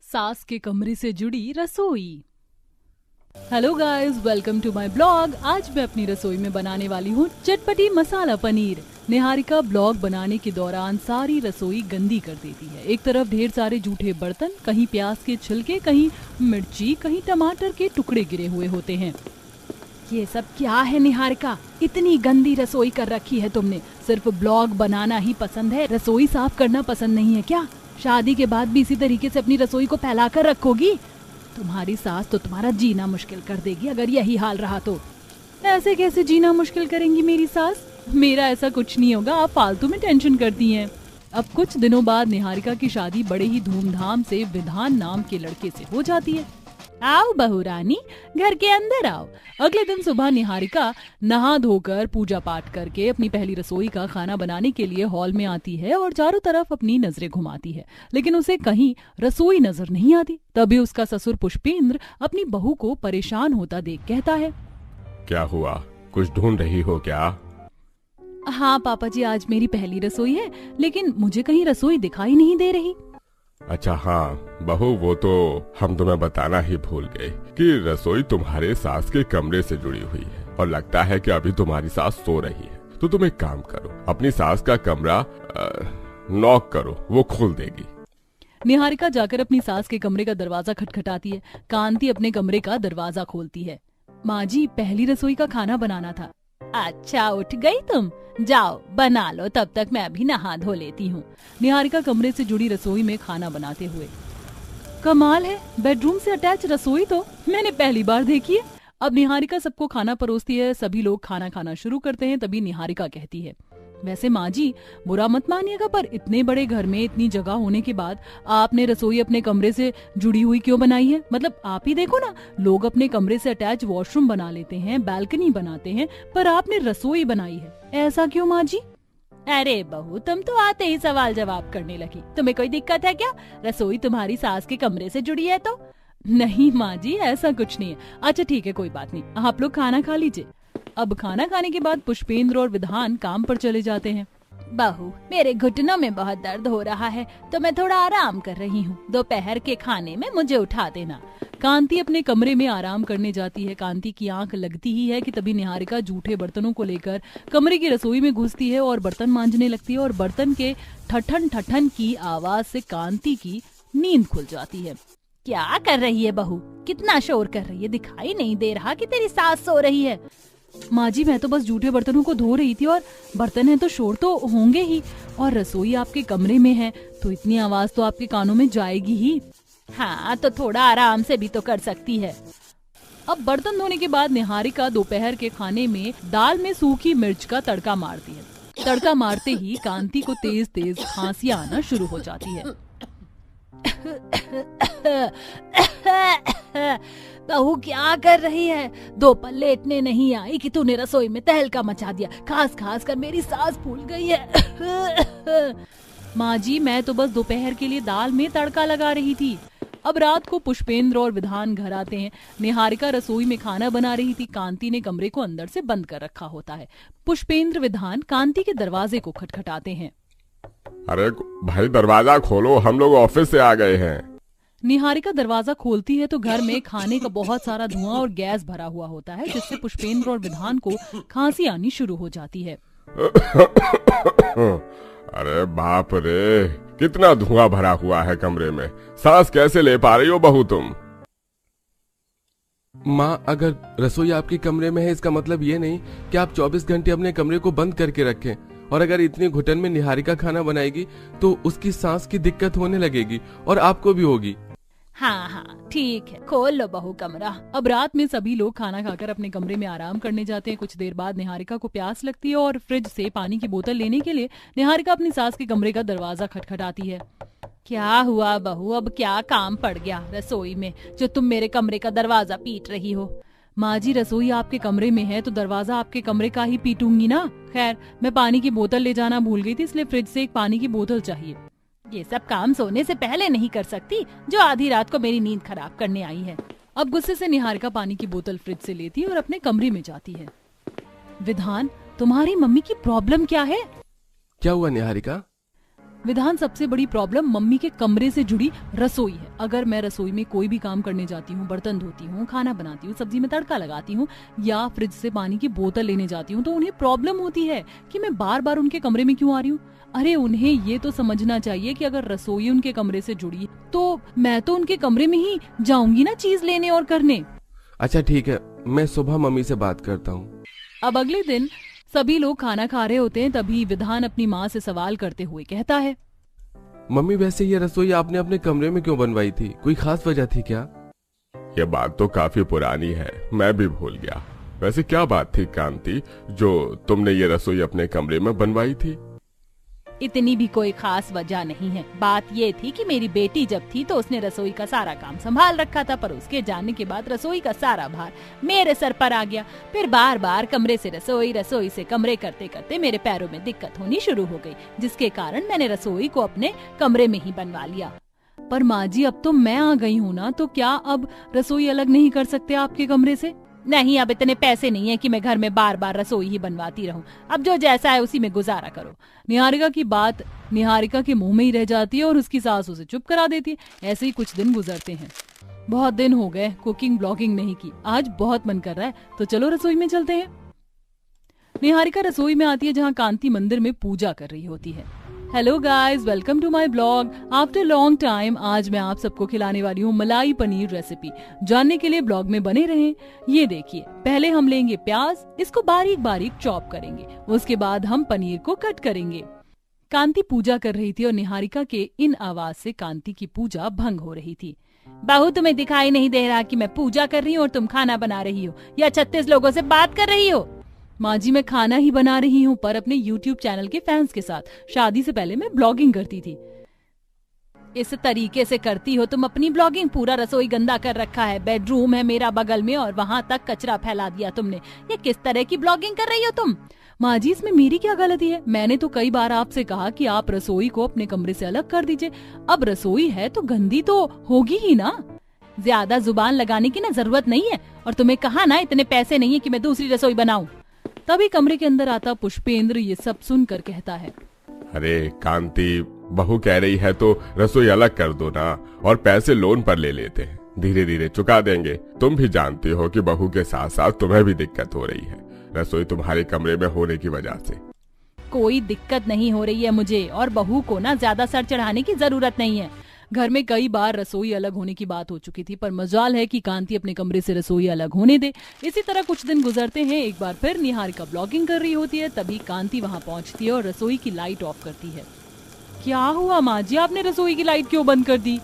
सास के कमरे से जुड़ी रसोई। Hello guys, welcome to my blog. आज मैं अपनी रसोई में बनाने वाली हूँ चटपटी मसाला पनीर। निहारिका ब्लॉग बनाने के दौरान सारी रसोई गंदी कर देती है। एक तरफ ढेर सारे जूठे बर्तन, कहीं प्याज के छिलके, कहीं मिर्ची, कहीं टमाटर के टुकड़े गिरे हुए होते हैं। ये सब क्या है निहारिका? इतनी गंदी रसोई कर रखी है तुमने। सिर्फ ब्लॉग बनाना ही पसंद है, रसोई साफ करना पसंद नहीं है क्या? शादी के बाद भी इसी तरीके से अपनी रसोई को फैला कर रखोगी? तुम्हारी सास तो तुम्हारा जीना मुश्किल कर देगी अगर यही हाल रहा तो। ऐसे कैसे जीना मुश्किल करेंगी मेरी सास? मेरा ऐसा कुछ नहीं होगा, आप फालतू में टेंशन करती हैं। अब कुछ दिनों बाद निहारिका की शादी बड़े ही धूमधाम से विधान नाम के लड़के से हो जाती है। आओ बहू रानी, घर के अंदर आओ। अगले दिन सुबह निहारिका नहा धोकर पूजा पाठ करके अपनी पहली रसोई का खाना बनाने के लिए हॉल में आती है और चारों तरफ अपनी नजरें घुमाती है, लेकिन उसे कहीं रसोई नजर नहीं आती। तभी उसका ससुर पुष्पेंद्र अपनी बहू को परेशान होता देख कहता है, क्या हुआ, कुछ ढूंढ रही हो क्या? हाँ पापा जी, आज मेरी पहली रसोई है, लेकिन मुझे कहीं रसोई दिखाई नहीं दे रही। अच्छा हाँ बहू, वो तो हम तुम्हें बताना ही भूल गए कि रसोई तुम्हारे सास के कमरे से जुड़ी हुई है और लगता है कि अभी तुम्हारी सास सो रही है। तो तुम एक काम करो, अपनी सास का कमरा नॉक करो, वो खोल देगी। निहारिका जाकर अपनी सास के कमरे का दरवाजा खटखटाती है। कांति अपने कमरे का दरवाजा खोलती है। माँ जी, पहली रसोई का खाना बनाना था। अच्छा, उठ गई तुम? जाओ बना लो, तब तक मैं अभी नहा धो लेती हूँ। निहारिका कमरे से जुड़ी रसोई में खाना बनाते हुए, कमाल है, बेडरूम से अटैच रसोई तो मैंने पहली बार देखी है। अब निहारिका सबको खाना परोसती है, सभी लोग खाना खाना शुरू करते हैं। तभी निहारिका कहती है, वैसे माँ जी बुरा मत मानिएगा, पर इतने बड़े घर में इतनी जगह होने के बाद आपने रसोई अपने कमरे से जुड़ी हुई क्यों बनाई है? मतलब आप ही देखो ना, लोग अपने कमरे से अटैच वॉशरूम बना लेते हैं, बालकनी बनाते हैं, पर आपने रसोई बनाई है, ऐसा क्यों माँ जी? अरे बहू, तुम तो आते ही सवाल जवाब करने लगी। तुम्हें कोई दिक्कत है क्या? रसोई तुम्हारी सास के कमरे से जुड़ी है तो? नहीं माँ जी, ऐसा कुछ नहीं है। अच्छा ठीक है, कोई बात नहीं, आप लोग खाना खा लीजिए। अब खाना खाने के बाद पुष्पेंद्र और विधान काम पर चले जाते हैं। बहू, मेरे घुटनों में बहुत दर्द हो रहा है तो मैं थोड़ा आराम कर रही हूँ। दोपहर के खाने में मुझे उठा देना। कांति अपने कमरे में आराम करने जाती है। कांति की आंख लगती ही है कि तभी निहारिका जूठे बर्तनों को लेकर कमरे की रसोई में घुसती है और बर्तन मांजने लगती है और बर्तन के ठठन ठठन की आवाज से कांति की नींद खुल जाती है। क्या कर रही है बहू? कितना शोर कर रही है? दिखाई नहीं दे रहा कि तेरी सास सो रही है? माँ जी, मैं तो बस जूठे बर्तनों को धो रही थी, और बर्तन है तो शोर तो होंगे ही, और रसोई आपके कमरे में है तो इतनी आवाज तो आपके कानों में जाएगी ही। हाँ, तो थोड़ा आराम से भी तो कर सकती है। अब बर्तन धोने के बाद निहारिका दोपहर के खाने में दाल में सूखी मिर्च का तड़का मारती है। तड़का मारते ही कांति को तेज तेज खांसी आना शुरू हो जाती है। बहू क्या कर रही है? दो पल लेटने नहीं आई कि तूने रसोई में तहलका मचा दिया। खास खास कर मेरी सांस फूल गई है। माँ जी, मैं तो बस दोपहर के लिए दाल में तड़का लगा रही थी। अब रात को पुष्पेंद्र और विधान घर आते हैं। निहारिका रसोई में खाना बना रही थी। कांति ने कमरे को अंदर से बंद कर रखा होता है। पुष्पेंद्र विधान कांति के दरवाजे को खटखटाते हैं। अरे भाई, दरवाजा खोलो, हम लोग ऑफिस से आ गए हैं। निहारिका दरवाजा खोलती है तो घर में खाने का बहुत सारा धुआं और गैस भरा हुआ होता है, जिससे पुष्पेंद्र और विधान को खांसी आनी शुरू हो जाती है। अरे बाप रे, कितना धुआं भरा हुआ है कमरे में। सांस कैसे ले पा रही हो बहू तुम? माँ, अगर रसोई आपके कमरे में है इसका मतलब ये नहीं कि आप 24 घंटे अपने कमरे को बंद करके रखें। और अगर इतनी घुटन में निहारिका खाना बनाएगी तो उसकी सांस की दिक्कत होने लगेगी और आपको भी होगी। हाँ हाँ ठीक है, खोल लो बहू कमरा। अब रात में सभी लोग खाना खाकर अपने कमरे में आराम करने जाते हैं। कुछ देर बाद निहारिका को प्यास लगती है और फ्रिज से पानी की बोतल लेने के लिए निहारिका अपनी सास के कमरे का दरवाजा खटखटाती है। क्या हुआ बहू, अब क्या काम पड़ गया रसोई में जो तुम मेरे कमरे का दरवाजा पीट रही हो? माँ जी, रसोई आपके कमरे में है तो दरवाजा आपके कमरे का ही पीटूंगी ना। खैर, मैं पानी की बोतल ले जाना भूल गई थी, इसलिए फ्रिज से एक पानी की बोतल चाहिए। ये सब काम सोने से पहले नहीं कर सकती, जो आधी रात को मेरी नींद खराब करने आई है। अब गुस्से से निहारिका पानी की बोतल फ्रिज से लेती है और अपने कमरे में जाती है। विधान, तुम्हारी मम्मी की प्रॉब्लम क्या है? क्या हुआ निहारिका? विधान, सबसे बड़ी प्रॉब्लम मम्मी के कमरे से जुड़ी रसोई है। अगर मैं रसोई में कोई भी काम करने जाती हूँ, बर्तन धोती हूँ, खाना बनाती हूँ, सब्जी में तड़का लगाती हूँ या फ्रिज से पानी की बोतल लेने जाती हूँ, तो उन्हें प्रॉब्लम होती है कि मैं बार बार उनके कमरे में क्यों आ रही हूँ। अरे उन्हें ये तो समझना चाहिए कि अगर रसोई उनके कमरे से जुड़ी तो मैं तो उनके कमरे में ही जाऊंगी ना चीज लेने और करने। अच्छा ठीक है, मैं सुबह मम्मी से बात करता हूँ। अब अगले दिन सभी लोग खाना खा रहे होते हैं, तभी विधान अपनी माँ से सवाल करते हुए कहता है, मम्मी वैसे ये रसोई आपने अपने कमरे में क्यों बनवाई थी, कोई खास वजह थी क्या? ये बात तो काफी पुरानी है, मैं भी भूल गया। वैसे क्या बात थी कांति जो तुमने ये रसोई अपने कमरे में बनवाई थी? इतनी भी कोई खास वजह नहीं है। बात ये थी कि मेरी बेटी जब थी तो उसने रसोई का सारा काम संभाल रखा था, पर उसके जाने के बाद रसोई का सारा भार मेरे सर पर आ गया। फिर बार बार कमरे से रसोई, रसोई से कमरे करते करते मेरे पैरों में दिक्कत होनी शुरू हो गई, जिसके कारण मैंने रसोई को अपने कमरे में ही बनवा लिया। पर माँ जी, अब तो मैं आ गई हूँ ना, तो क्या अब रसोई अलग नहीं कर सकते आपके कमरे से? नहीं, अब इतने पैसे नहीं है कि मैं घर में बार बार रसोई ही बनवाती रहूं। अब जो जैसा है उसी में गुजारा करो। निहारिका की बात निहारिका के मुंह में ही रह जाती है और उसकी सास उसे चुप करा देती है। ऐसे ही कुछ दिन गुजरते हैं। बहुत दिन हो गए कुकिंग ब्लॉगिंग नहीं की, आज बहुत मन कर रहा है, तो चलो रसोई में चलते हैं। निहारिका रसोई में आती है जहाँ कांति मंदिर में पूजा कर रही होती है। Hello guys, welcome to my blog. After long time आज मैं आप सबको खिलाने वाली हूँ मलाई पनीर रेसिपी। जानने के लिए ब्लॉग में बने रहें। ये देखिए, पहले हम लेंगे प्याज, इसको बारीक बारीक चॉप करेंगे। उसके बाद हम पनीर को कट करेंगे। कांति पूजा कर रही थी और निहारिका के इन आवाज से कांति की पूजा भंग हो रही थी। बहू, तुम्हें दिखाई नहीं दे रहा कि मैं पूजा कर रही हूँ और तुम खाना बना रही हो या 36 लोगों से बात कर रही हो? माँ जी, मैं खाना ही बना रही हूँ, पर अपने YouTube चैनल के फैंस के साथ। शादी से पहले मैं ब्लॉगिंग करती थी। इस तरीके से करती हो तुम अपनी ब्लॉगिंग? पूरा रसोई गंदा कर रखा है, बेडरूम है मेरा बगल में और वहाँ तक कचरा फैला दिया तुमने। ये किस तरह की ब्लॉगिंग कर रही हो तुम? माँ जी, इसमें मेरी क्या गलती है? मैंने तो कई बार आपसे कहा कि आप रसोई को अपने कमरे से अलग कर दीजिए। अब रसोई है तो गंदी तो होगी ही ना। ज्यादा जुबान लगाने की ना जरूरत नहीं है। और तुम्हें कहा ना, इतने पैसे नहीं है कि मैं दूसरी रसोई बनाऊं। तभी कमरे के अंदर आता पुष्पेंद्र ये सब सुनकर कहता है, अरे कांति, बहू कह रही है तो रसोई अलग कर दो ना, और पैसे लोन पर ले लेते हैं, धीरे धीरे चुका देंगे। तुम भी जानती हो कि बहू के साथ साथ तुम्हें भी दिक्कत हो रही है रसोई तुम्हारे कमरे में होने की वजह से। कोई दिक्कत नहीं हो रही है मुझे, और बहू को ना ज्यादा सर चढ़ाने की जरूरत नहीं है। घर में कई बार रसोई अलग होने की बात हो चुकी थी, पर मजाल है कि कांति अपने कमरे से रसोई अलग होने दे। इसी तरह कुछ दिन गुजरते हैं। एक बार फिर निहारिका ब्लॉगिंग कर रही होती है, तभी कांति वहाँ पहुँचती है और रसोई की लाइट ऑफ करती है। क्या हुआ माँ जी, आपने रसोई की लाइट क्यों बंद कर दी?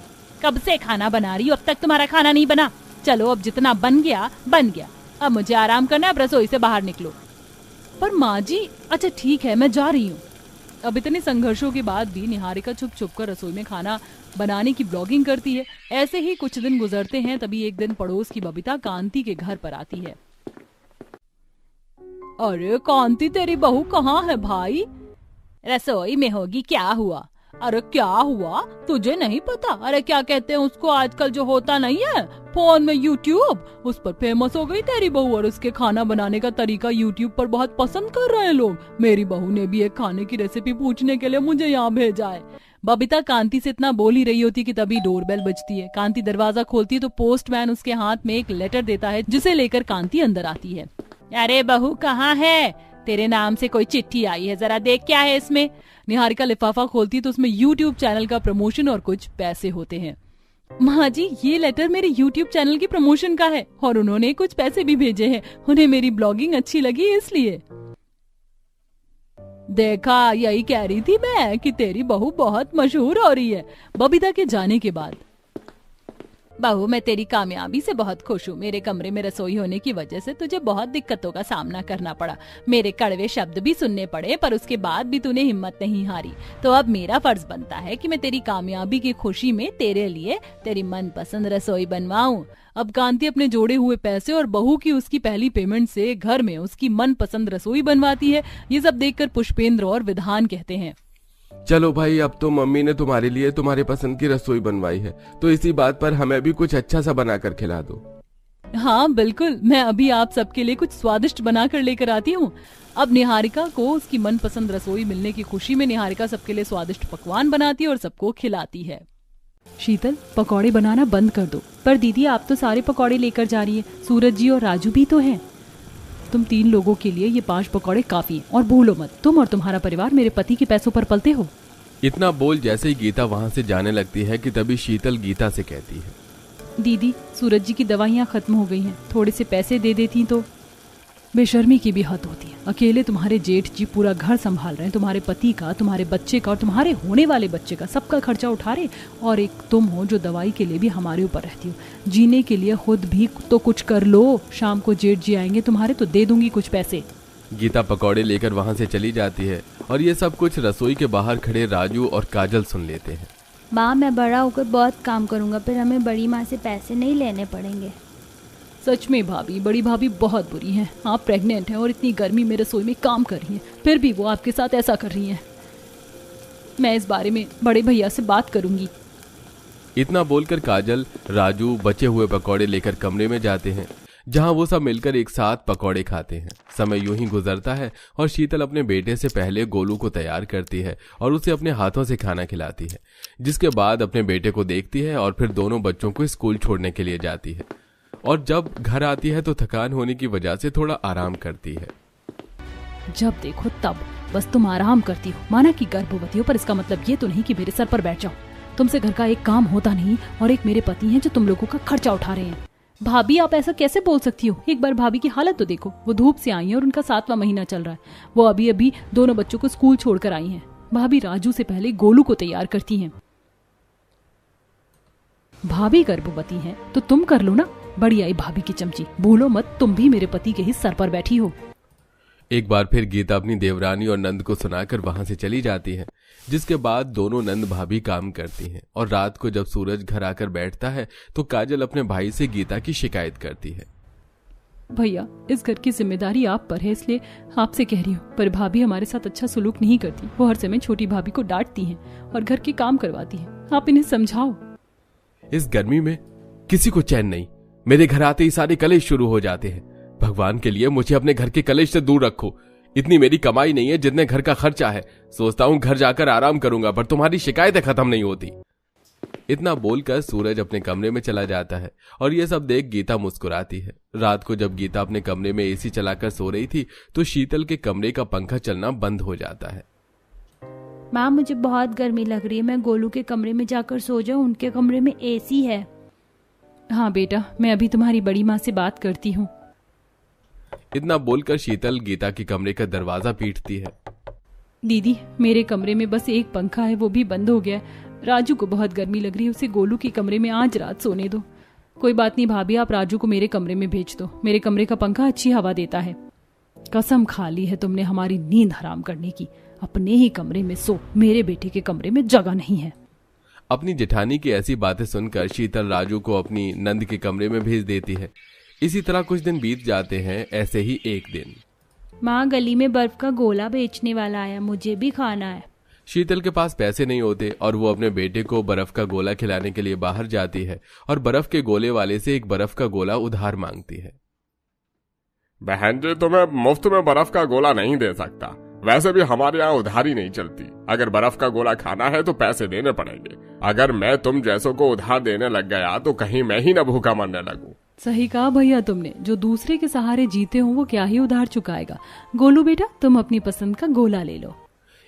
कब से खाना बना रही हो, अब तक तुम्हारा खाना नहीं बना। चलो, अब जितना बन गया बन गया, अब मुझे आराम करना है, अब रसोई से बाहर निकलो। पर माँ जी, अच्छा ठीक है, मैं जा रही हूँ। अब इतने संघर्षों के बाद भी निहारिका छुप छुप कर रसोई में खाना बनाने की ब्लॉगिंग करती है। ऐसे ही कुछ दिन गुजरते हैं। तभी एक दिन पड़ोस की बबीता कांति के घर पर आती है। अरे कांति, तेरी बहू कहाँ है भाई? रसोई में होगी। क्या हुआ? अरे क्या हुआ, तुझे नहीं पता? अरे क्या कहते हैं उसको, आजकल जो होता नहीं है फोन में यूट्यूब, उस पर फेमस हो गई तेरी बहू, और उसके खाना बनाने का तरीका यूट्यूब पर बहुत पसंद कर रहे हैं लोग। मेरी बहू ने भी एक खाने की रेसिपी पूछने के लिए मुझे यहाँ भेजा है। बबीता कांति से इतना बोल ही रही होती कि तभी डोरबेल बजती है। कांति दरवाजा खोलती है तो पोस्टमैन उसके हाथ में एक लेटर देता है, जिसे लेकर कांति अंदर आती है। अरे बहू कहाँ है? तेरे नाम से कोई चिट्ठी आई है, जरा देख क्या है इसमें। निहारिका लिफाफा खोलती है तो उसमें YouTube चैनल का प्रमोशन और कुछ पैसे होते हैं। माँ जी, ये लेटर मेरे YouTube चैनल की प्रमोशन का है और उन्होंने कुछ पैसे भी भेजे हैं। उन्हें मेरी ब्लॉगिंग अच्छी लगी इसलिए। देखा, यही कह रही थी मैं कि तेरी बहू बहुत मशहूर हो रही है। बबीता के जाने के बाद, बहू मैं तेरी कामयाबी से बहुत खुश हूँ। मेरे कमरे में रसोई होने की वजह से तुझे बहुत दिक्कतों का सामना करना पड़ा, मेरे कड़वे शब्द भी सुनने पड़े, पर उसके बाद भी तूने हिम्मत नहीं हारी। तो अब मेरा फर्ज बनता है कि मैं तेरी कामयाबी की खुशी में तेरे लिए तेरी मनपसंद रसोई बनवाऊं। अब कांति अपने जोड़े हुए पैसे और बहू की उसकी पहली पेमेंट से घर में उसकी मनपसंद रसोई बनवाती है। ये सब देखकर पुष्पेंद्र और विधान कहते हैं, चलो भाई, अब तो मम्मी ने तुम्हारे लिए तुम्हारे पसंद की रसोई बनवाई है, तो इसी बात पर हमें भी कुछ अच्छा सा बनाकर खिला दो। हाँ बिल्कुल, मैं अभी आप सबके लिए कुछ स्वादिष्ट बना कर लेकर आती हूँ। अब निहारिका को उसकी मनपसंद रसोई मिलने की खुशी में निहारिका सबके लिए स्वादिष्ट पकवान बनाती है और सबको खिलाती है। शीतल, पकौड़े बनाना बंद कर दो। पर दीदी, आप तो सारे पकौड़े लेकर जा रही है, सूरज जी और राजू भी तो हैं। तुम 3 लोगों के लिए ये 5 पकौड़े काफी हैं। और भूलो मत, तुम और तुम्हारा परिवार मेरे पति के पैसों पर पलते हो। इतना बोल जैसे ही गीता वहां से जाने लगती है कि तभी शीतल गीता से कहती है, दीदी, सूरज जी की दवाइयाँ खत्म हो गई हैं, थोड़े से पैसे दे देती तो। बेशर्मी की भी हद होती है। अकेले तुम्हारे जेठ जी पूरा घर संभाल रहे हैं, तुम्हारे पति का, तुम्हारे बच्चे का और तुम्हारे होने वाले बच्चे का सबका खर्चा उठा रहे। और एक तुम हो जो दवाई के लिए भी हमारे ऊपर रहती हो। जीने के लिए खुद भी तो कुछ कर लो। शाम को जेठ जी आएंगे तुम्हारे तो दे दूंगी कुछ पैसे। गीता पकौड़े लेकर वहां से चली जाती है और ये सब कुछ रसोई के बाहर खड़े राजू और काजल सुन लेते हैं। माँ, मैं बड़ा होकर बहुत काम करूँगा, फिर हमें बड़ी माँ से पैसे नहीं लेने पड़ेंगे। सच में भाभी, बड़ी भाभी बहुत बुरी हैं। आप प्रेग्नेंट हैं और इतनी गर्मी में रसोई में काम कर रही हैं, फिर भी वो आपके साथ ऐसा कर रही हैं। मैं इस बारे में बड़े भैया से बात करूंगी। इतना बोलकर काजल, राजू बचे हुए पकौड़े लेकर कमरे में जाते हैं, जहां वो सब मिलकर एक साथ पकौड़े खाते हैं। समय यूं ही गुजरता है और शीतल अपने बेटे से पहले गोलू को तैयार करती है और उसे अपने हाथों से खाना खिलाती है, जिसके बाद अपने बेटे को देखती है और फिर दोनों बच्चों को स्कूल छोड़ने के लिए जाती है। और जब घर आती है तो थकान होने की वजह से थोड़ा आराम करती है। जब देखो तब बस तुम आराम करती हो। माना कि गर्भवती हो, पर इसका मतलब ये तो नहीं कि मेरे सर पर बैठ जाओ। तुमसे घर का एक काम होता नहीं और एक मेरे पति हैं जो तुम लोगों का खर्चा उठा रहे हैं। भाभी, आप ऐसा कैसे बोल सकती हो? एक बार भाभी की हालत तो देखो। वो धूप से आई हैं और उनका 7वां महीना चल रहा है। वो अभी अभी दोनों बच्चों को स्कूल छोड़कर आई हैं। भाभी राजू से पहले गोलू को तैयार करती हैं। भाभी गर्भवती हैं तो तुम कर लो ना। बड़ी आई भाभी की चमची। भूलो मत, तुम भी मेरे पति के ही सर पर बैठी हो। एक बार फिर गीता अपनी देवरानी और नंद को सुनाकर वहां से चली जाती है, जिसके बाद दोनों नंद भाभी काम करती हैं। और रात को जब सूरज घर आकर बैठता है तो काजल अपने भाई से गीता की शिकायत करती है। भैया, इस घर की जिम्मेदारी आप पर है, इसलिए आपसे कह रही हूँ। पर भाभी हमारे साथ अच्छा सुलूक नहीं करती। वो हर समय छोटी भाभी को डांटती हैं और घर के काम करवाती हैं। आप इन्हें समझाओ। इस गर्मी में किसी को चैन नहीं। मेरे घर आते ही सारे कलेश शुरू हो जाते हैं। भगवान के लिए मुझे अपने घर के कलेश से दूर रखो। इतनी मेरी कमाई नहीं है जितने घर का खर्चा है। सोचता हूँ घर जाकर आराम करूंगा, पर तुम्हारी शिकायतें खत्म नहीं होती। इतना बोलकर सूरज अपने कमरे में चला जाता है और ये सब देख गीता मुस्कुराती है। रात को जब गीता अपने कमरे में एसी चलाकर सो रही थी तो शीतल के कमरे का पंखा चलना बंद हो जाता है। माँ, मुझे बहुत गर्मी लग रही है, मैं गोलू के कमरे में जाकर सो जाऊं, उनके कमरे में एसी है। हाँ बेटा, मैं अभी तुम्हारी बड़ी माँ से बात करती हूँ। इतना बोलकर शीतल गीता के कमरे का दरवाजा पीटती है। दीदी, मेरे कमरे में बस एक पंखा है, वो भी बंद हो गया है। राजू को बहुत गर्मी लग रही है, उसे गोलू के कमरे में आज रात सोने दो। कोई बात नहीं भाभी, आप राजू को मेरे कमरे में भेज दो। मेरे कमरे का पंखा अच्छी हवा देता है। कसम खा ली है तुमने हमारी नींद हराम करने की। अपने ही कमरे में सो, मेरे बेटे के कमरे में जगह नहीं है। अपनी जेठानी की ऐसी बातें सुनकर शीतल राजू को अपनी नंद के कमरे में भेज देती है। इसी तरह कुछ दिन बीत जाते हैं। ऐसे ही एक दिन माँ, गली में बर्फ का गोला बेचने वाला आया, मुझे भी खाना है। शीतल के पास पैसे नहीं होते और वो अपने बेटे को बर्फ का गोला खिलाने के लिए बाहर जाती है और बर्फ के गोले वाले से एक बर्फ का गोला उधार मांगती है। बहन जी, तुम्हें मुफ्त में बर्फ का गोला नहीं दे सकता। वैसे भी हमारे यहाँ उधारी नहीं चलती। अगर बर्फ का गोला खाना है तो पैसे देने पड़ेंगे। अगर मैं तुम जैसों को उधार देने लग गया तो कहीं मैं ही न भूखा मरने लगूं। सही कहा भैया तुमने। जो दूसरे के सहारे जीते हो वो क्या ही उधार चुकाएगा। गोलू बेटा, तुम अपनी पसंद का गोला ले लो।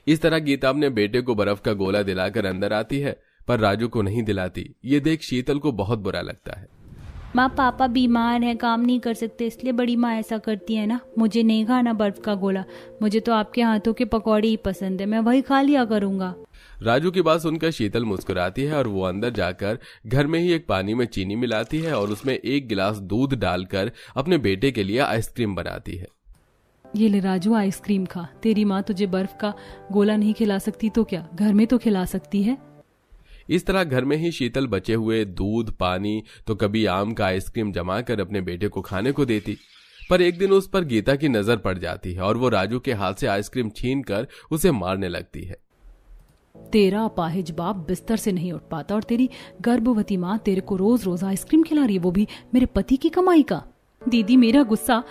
इस तरह गीता अपने बेटे को बर्फ का गोला दिलाकर अंदर आती है, पर राजू को नहीं दिलाती। ये देख शीतल को बहुत बुरा लगता है। माँ, पापा बीमार है, काम नहीं कर सकते, इसलिए बड़ी माँ ऐसा करती है ना। मुझे नहीं खाना बर्फ का गोला, मुझे तो आपके हाथों के पकौड़े ही पसंद है, मैं वही खा लिया करूंगा। राजू की बात सुनकर शीतल मुस्कुराती है और वो अंदर जाकर घर में ही एक पानी में चीनी मिलाती है और उसमें 1 गिलास दूध डालकर अपने बेटे के लिए आइसक्रीम बनाती है। ये ले राजू, आइसक्रीम खा। तेरी माँ तुझे बर्फ का गोला नहीं खिला सकती तो क्या घर में तो खिला सकती है। इस तरह घर में ही शीतल बचे हुए दूध, पानी तो कभी आम का आइसक्रीम जमा कर अपने बेटे को खाने को देती। पर एक दिन उस पर गीता की नजर पड़ जाती है और वो राजू के हाथ से आइसक्रीम छीनकर उसे मारने लगती है। तेरा अपाहिज बाप बिस्तर से नहीं उठ पाता और तेरी गर्भवती माँ तेरे को रोज रोज आइसक्रीम खिला रही है, वो भी मेरे पति की कमाई का। दीदी, मेरा गुस्सा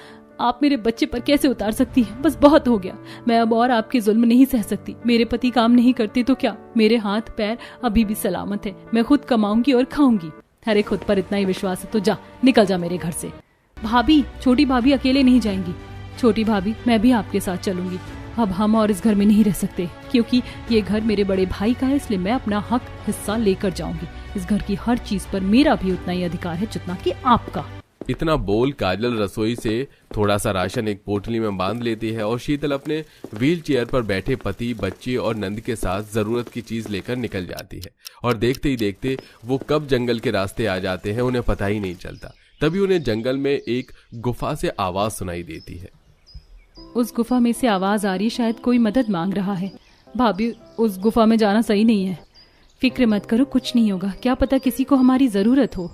आप मेरे बच्चे पर कैसे उतार सकती है? बस बहुत हो गया। मैं अब और आपके जुल्म नहीं सह सकती। मेरे पति काम नहीं करते तो क्या, मेरे हाथ पैर अभी भी सलामत है। मैं खुद कमाऊंगी और खाऊंगी। अरे खुद पर इतना ही विश्वास है तो जा, निकल जा मेरे घर से। भाभी, छोटी भाभी अकेले नहीं जाएंगी। छोटी भाभी, मैं भी आपके साथ चलूंगी। अब हम और इस घर में नहीं रह सकते, क्योंकि ये घर मेरे बड़े भाई का है, इसलिए मैं अपना हक हिस्सा लेकर जाऊंगी। इस घर की हर चीज पर मेरा भी उतना ही अधिकार है जितना कि आपका। इतना बोल काजल रसोई से थोड़ा सा राशन एक पोटली में बांध लेती है और शीतल अपने व्हील चेयर पर बैठे पति, बच्चे और नंद के साथ जरूरत की चीज लेकर निकल जाती है। और देखते ही देखते वो कब जंगल के रास्ते आ जाते हैं उन्हें पता ही नहीं चलता। तभी उन्हें जंगल में एक गुफा से आवाज सुनाई देती है। उस गुफा में से आवाज आ रही, शायद कोई मदद मांग रहा है। भाभी, उस गुफा में जाना सही नहीं है। फिक्र मत करो, कुछ नहीं होगा। क्या पता किसी को हमारी जरूरत हो।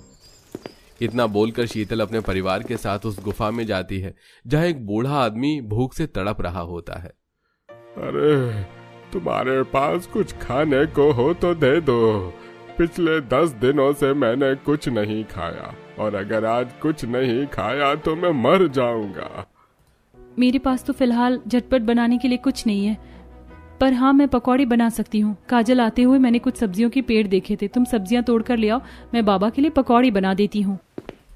इतना बोलकर शीतल अपने परिवार के साथ उस गुफा में जाती है, जहाँ एक बूढ़ा आदमी भूख से तड़प रहा होता है। अरे, तुम्हारे पास कुछ खाने को हो तो दे दो। पिछले 10 दिनों से मैंने कुछ नहीं खाया, और अगर आज कुछ नहीं खाया तो मैं मर जाऊंगा। मेरे पास तो फिलहाल झटपट बनाने के लिए कुछ नहीं है, पर हाँ, मैं पकौड़े बना सकती हूँ। काजल आते हुए मैंने कुछ सब्जियों के पेड़ देखे थे। तुम सब्जियां तोड़ कर ले आओ, मैं बाबा के लिए पकौड़े बना देती हूँ।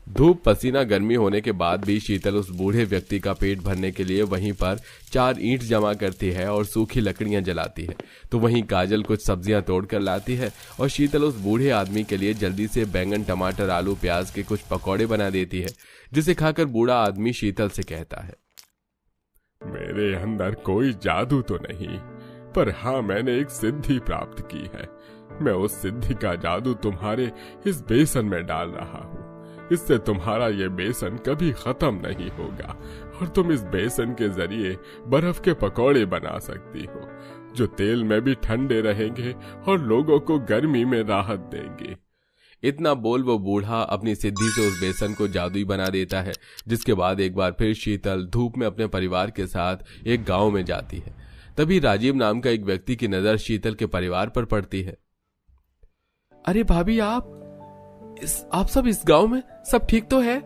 धूप, पसीना, गर्मी होने के बाद भी शीतल उस बूढ़े व्यक्ति का पेट भरने के लिए वहीं पर 4 ईंट जमा करती है और सूखी लकड़ियां जलाती है। तो वहीं काजल कुछ सब्जियां तोड़ कर लाती है और शीतल उस बूढ़े आदमी के लिए जल्दी से बैंगन, टमाटर, आलू, प्याज के कुछ पकौड़े बना देती है, जिसे खाकर बूढ़ा आदमी शीतल से कहता है, मेरे अंदर कोई जादू तो नहीं, पर हाँ, मैंने एक सिद्धि प्राप्त की है। मैं उस सिद्धि का जादू तुम्हारे इस बेसन में डाल रहा हूँ। इससे तुम्हारा ये बेसन कभी खत्म नहीं होगा और तुम इस बेसन के जरिए बर्फ के पकौड़े बना सकती हो, जो तेल में भी ठंडे रहेंगे और लोगों को गर्मी में राहत देंगे। इतना बोल वो बूढ़ा अपनी सिद्धि से उस बेसन को जादुई बना देता है, जिसके बाद एक बार फिर शीतल धूप में अपने परिवार के साथ एक गांव में जाती है। तभी राजीव नाम का एक व्यक्ति की नजर शीतल के परिवार पर पड़ती है। अरे भाभी, आप सब इस गांव में सब ठीक तो है?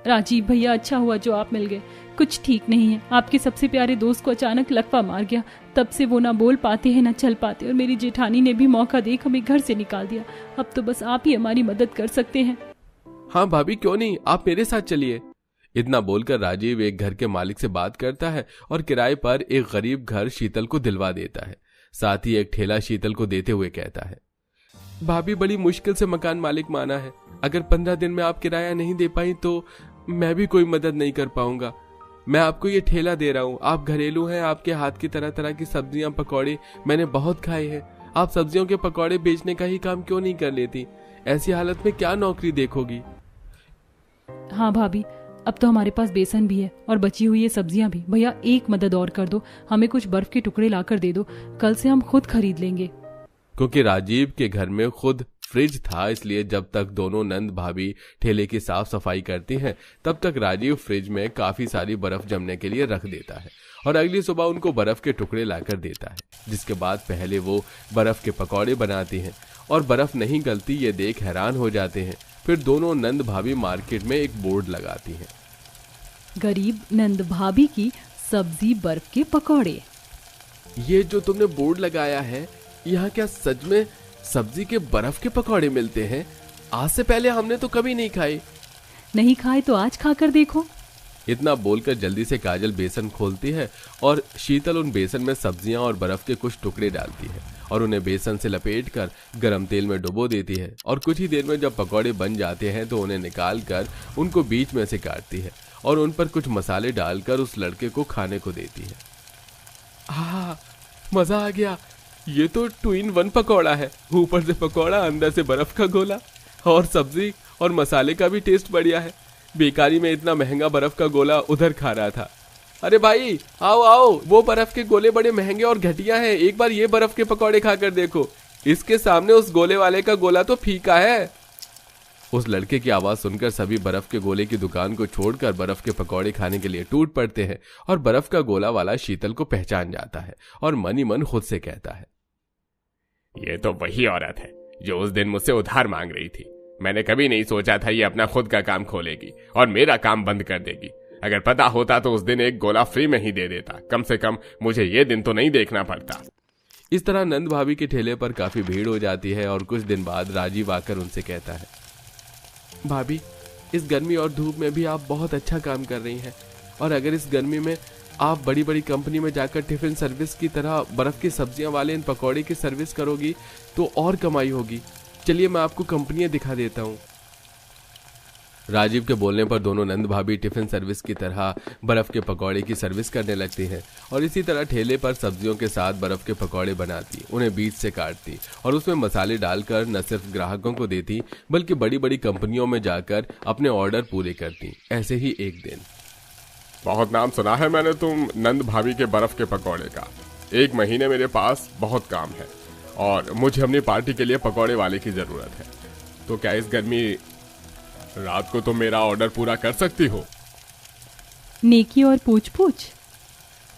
राजीव भैया, अच्छा हुआ जो आप मिल गए। कुछ ठीक नहीं है। आपके सबसे प्यारे दोस्त को अचानक लकवा मार गया। तब से वो ना बोल पाते हैं ना चल पाते, और मेरी जेठानी ने भी मौका देख हमें घर से निकाल दिया। अब तो बस आप ही हमारी मदद कर सकते हैं। हाँ भाभी, क्यों नहीं, आप मेरे साथ चलिए। इतना बोलकर राजीव एक घर के मालिक से बात करता है और किराए पर एक गरीब घर शीतल को दिलवा देता है। साथ ही एक ठेला शीतल को देते हुए कहता है, भाभी, बड़ी मुश्किल से मकान मालिक माना है। अगर 15 दिन में आप किराया नहीं दे पाई तो मैं भी कोई मदद नहीं कर पाऊंगा। मैं आपको ये ठेला दे रहा हूँ, आप घरेलू हैं, आपके हाथ की तरह तरह की सब्जियां, पकौड़े मैंने बहुत खाए हैं। आप सब्जियों के पकौड़े बेचने का ही काम क्यों नहीं कर लेती? ऐसी हालत में क्या नौकरी देखोगी? हाँ भाभी, अब तो हमारे पास बेसन भी है और बची हुई ये सब्जियां भी। भैया, एक मदद और कर दो, हमें कुछ बर्फ के टुकड़े लाकर दे दो, कल से हम खुद खरीद लेंगे। क्योंकि राजीव के घर में खुद फ्रिज था, इसलिए जब तक दोनों नंद भाभी ठेले की साफ सफाई करती हैं, तब तक राजीव फ्रिज में काफी सारी बर्फ जमने के लिए रख देता है और अगली सुबह उनको बर्फ के टुकड़े लाकर देता है। जिसके बाद पहले वो बर्फ के पकौड़े बनाती हैं और बर्फ नहीं गलती ये देख हैरान हो जाते हैं। फिर दोनों नंद भाभी मार्केट में एक बोर्ड लगाती हैं, गरीब नंद भाभी की सब्जी बर्फ के पकौड़े। ये जो तुमने बोर्ड लगाया है, यहाँ क्या सच में सब्जी के बर्फ के पकौड़े मिलते हैं? आज से पहले हमने तो कभी नहीं खाए। नहीं खाए तो आज खाकर देखो। इतना बोलकर जल्दी से काजल बेसन खोलती है और शीतल उन बेसन में सब्जियां और बर्फ के कुछ टुकड़े डालती है और उन्हें बेसन से लपेटकर गरम तेल में डुबो देती है। और कुछ ही देर में जब पकौड़े बन जाते हैं तो उन्हें निकाल कर उनको बीच में से काटती है और उन पर कुछ मसाले डालकर उस लड़के को खाने को देती है। मजा आ गया, ये तो 2 in 1 पकौड़ा है। ऊपर से पकौड़ा, अंदर से बर्फ का गोला, और सब्जी और मसाले का भी टेस्ट बढ़िया है। बेकारी में इतना महंगा बर्फ का गोला उधर खा रहा था। अरे भाई, आओ आओ, वो बर्फ के गोले बड़े महंगे और घटिया हैं, एक बार ये बर्फ के पकौड़े खाकर देखो। इसके सामने उस गोले वाले का गोला तो फीका है। उस लड़के की आवाज सुनकर सभी बर्फ के गोले की दुकान को छोड़कर बर्फ के पकौड़े खाने के लिए टूट पड़ते हैं और बर्फ का गोला वाला शीतल को पहचान जाता है और मन ही मन खुद से कहता है, ये तो वही औरत है जो उस दिन मुझसे उधार मांग रही थी। मैंने कभी नहीं सोचा था ये अपना खुद का काम खोलेगी और मेरा काम बंद कर देगी। अगर पता होता तो उस दिन एक गोला फ्री में ही दे देता। कम से कम मुझे ये दिन तो नहीं देखना पड़ता। इस तरह नंद भाभी के ठेले पर काफी भीड़ हो जाती है और कुछ दिन बाद राजीव आकर उनसे कहता है, भाभी, इस गर्मी और धूप में भी आप बहुत अच्छा काम कर रही हैं, और अगर इस गर्मी में आप बड़ी बड़ी कंपनी में जाकर टिफिन सर्विस की तरह बर्फ की सब्जियां वाले इन पकौड़े की सर्विस करोगी तो और कमाई होगी। चलिए मैं आपको कंपनियां दिखा देता हूँ। राजीव के बोलने पर दोनों नंद भाभी टिफिन सर्विस की तरह बर्फ के पकौड़े की सर्विस करने लगती हैं और इसी तरह ठेले पर सब्जियों के साथ बर्फ के पकौड़े बनाती, उन्हें बीच से काटती और उसमें मसाले डालकर न सिर्फ ग्राहकों को देती बल्कि बड़ी बड़ी कंपनियों में जाकर अपने ऑर्डर पूरे करती। ऐसे ही एक दिन, बहुत नाम सुना है मैंने तुम नंद भाभी के बर्फ के पकौड़े का। एक महीने मेरे पास बहुत काम है और मुझे अपनी पार्टी के लिए पकौड़े वाले की जरूरत है। तो क्या इस गर्मी रात को तुम मेरा ऑर्डर पूरा कर सकती हो? नेकी और पूछ पूछ।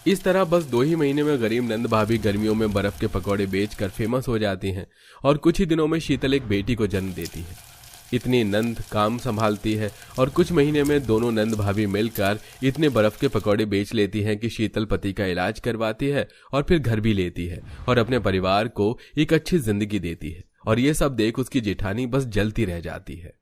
इस तरह बस 2 ही महीने में गरीब नंद भाभी गर्मियों में बर्फ के पकौड़े बेचकर फेमस हो जाती हैं और कुछ ही दिनों में शीतल एक बेटी को जन्म देती है। इतनी नंद काम संभालती है और कुछ महीने में दोनों नंद भाभी मिलकर इतने बर्फ के पकौड़े बेच लेती हैं कि शीतल पति का इलाज करवाती है और फिर घर भी लेती है और अपने परिवार को एक अच्छी जिंदगी देती है। और ये सब देख उसकी जेठानी बस जलती रह जाती है।